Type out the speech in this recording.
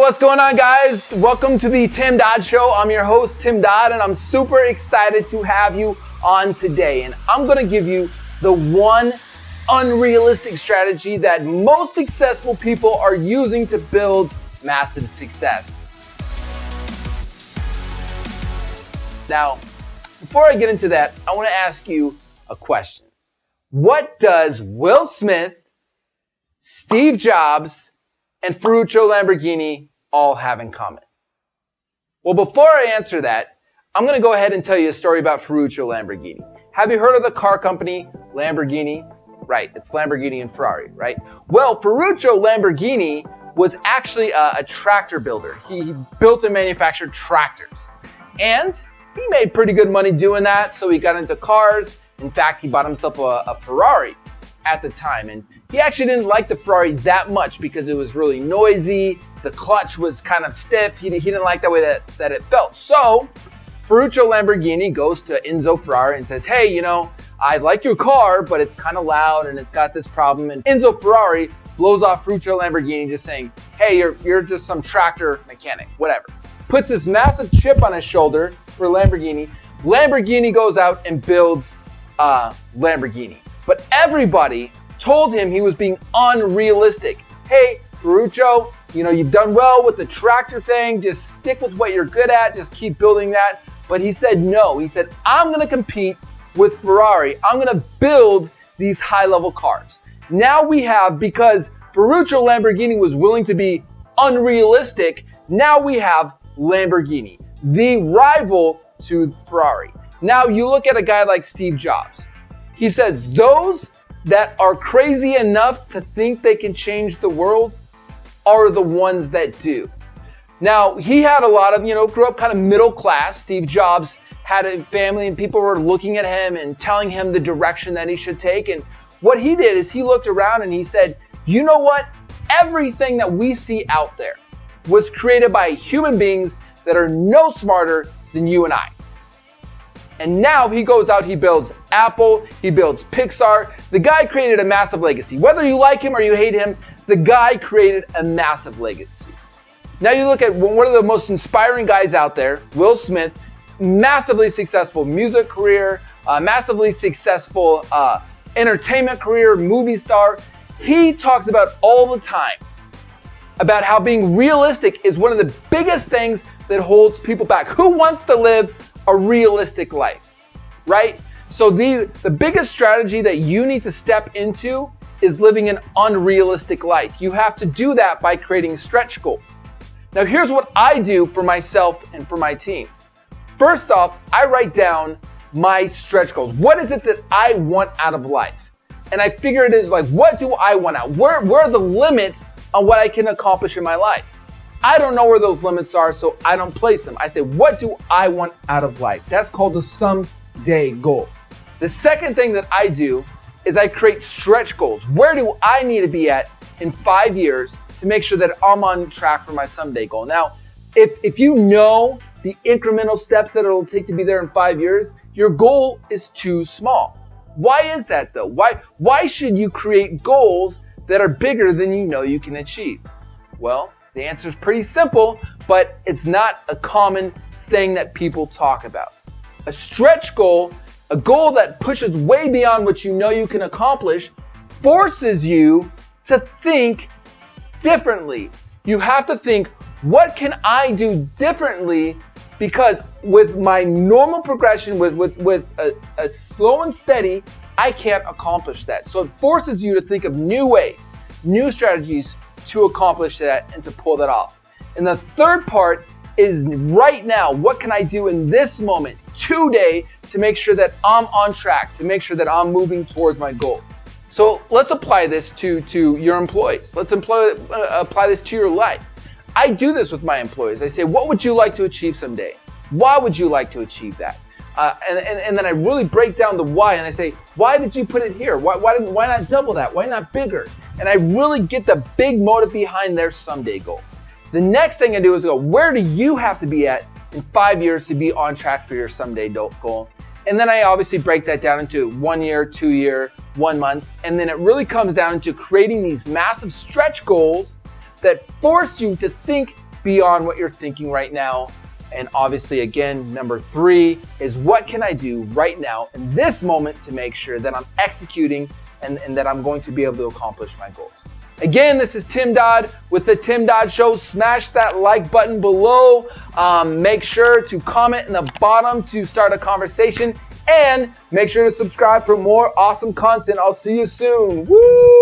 What's going on, guys? Welcome to the Tim Dodd Show. I'm your host, Tim Dodd, and I'm super excited to have you on today. And I'm gonna give you the one unrealistic strategy that most successful people are using to build massive success. Now, before I get into that, I wanna ask you a question. What does Will Smith, Steve Jobs, and Ferruccio Lamborghini all have in common? Well, before I answer that, I'm going to go ahead and tell you a story about Ferruccio Lamborghini. Have you heard of the car company Lamborghini? Right, it's Lamborghini and Ferrari, right? Well, Ferruccio Lamborghini was actually a tractor builder. He built and manufactured tractors. And he made pretty good money doing that, so he got into cars. In fact, he bought himself a Ferrari at the time. And he actually didn't like the Ferrari that much because it was really noisy. The clutch was kind of stiff. He didn't like the way that it felt. So Ferruccio Lamborghini goes to Enzo Ferrari and says, hey, I like your car, but it's kind of loud and it's got this problem. And Enzo Ferrari blows off Ferruccio Lamborghini just saying, hey, you're just some tractor mechanic, whatever. Puts this massive chip on his shoulder for Lamborghini. Lamborghini goes out and builds Lamborghini. But everybody told him he was being unrealistic. Hey, Ferruccio, you've done well with the tractor thing. Just stick with what you're good at. Just keep building that. But he said no. He said, I'm going to compete with Ferrari. I'm going to build these high-level cars. Now we have, because Ferruccio Lamborghini was willing to be unrealistic, now we have Lamborghini, the rival to Ferrari. Now you look at a guy like Steve Jobs. He says, those that are crazy enough to think they can change the world are the ones that do. Now, he had a lot of, grew up kind of middle class. Steve Jobs had a family and people were looking at him and telling him the direction that he should take. And what he did is he looked around and he said, you know what? Everything that we see out there was created by human beings that are no smarter than you and I. And now he goes out, he builds Apple, he builds Pixar. The guy created a massive legacy. Whether you like him or you hate him, the guy created a massive legacy. Now you look at one of the most inspiring guys out there, Will Smith, massively successful music career, massively successful entertainment career, movie star. He talks about all the time about how being realistic is one of the biggest things that holds people back. Who wants to live a realistic life, right? So the biggest strategy that you need to step into is living an unrealistic life. You have to do that by creating stretch goals. Now here's what I do for myself and for my team. First off, I write down my stretch goals. What is it that I want out of life? And I figure it is like, what do I want out? Where are the limits on what I can accomplish in my life? I don't know where those limits are, so I don't place them. I say, what do I want out of life? That's called a someday goal. The second thing that I do is I create stretch goals. Where do I need to be at in 5 years to make sure that I'm on track for my someday goal? Now, if you know the incremental steps that it'll take to be there in 5 years, your goal is too small. Why is that though? Why should you create goals that are bigger than you know you can achieve? Well, the answer is pretty simple, but it's not a common thing that people talk about. A stretch goal, a goal that pushes way beyond what you know you can accomplish, forces you to think differently. You have to think, what can I do differently? Because with my normal progression, with a slow and steady, I can't accomplish that. So it forces you to think of new ways, new strategies to accomplish that and to pull that off. And the third part is right now, what can I do in this moment, today, to make sure that I'm on track, to make sure that I'm moving towards my goal? So let's apply this to your employees. Let's apply this to your life. I do this with my employees. I say, what would you like to achieve someday? Why would you like to achieve that? And then I really break down the why and I say, why did you put it here? Why not double that? Why not bigger? And I really get the big motive behind their someday goal. The next thing I do is go, where do you have to be at in 5 years to be on track for your someday goal? And then I obviously break that down into 1 year, 2 year, 1 month. And then it really comes down to creating these massive stretch goals that force you to think beyond what you're thinking right now. And obviously, again, number 3 is what can I do right now in this moment to make sure that I'm executing and that I'm going to be able to accomplish my goals. Again, this is Tim Dodd with The Tim Dodd Show. Smash that like button below. Make sure to comment in the bottom to start a conversation. And make sure to subscribe for more awesome content. I'll see you soon. Woo!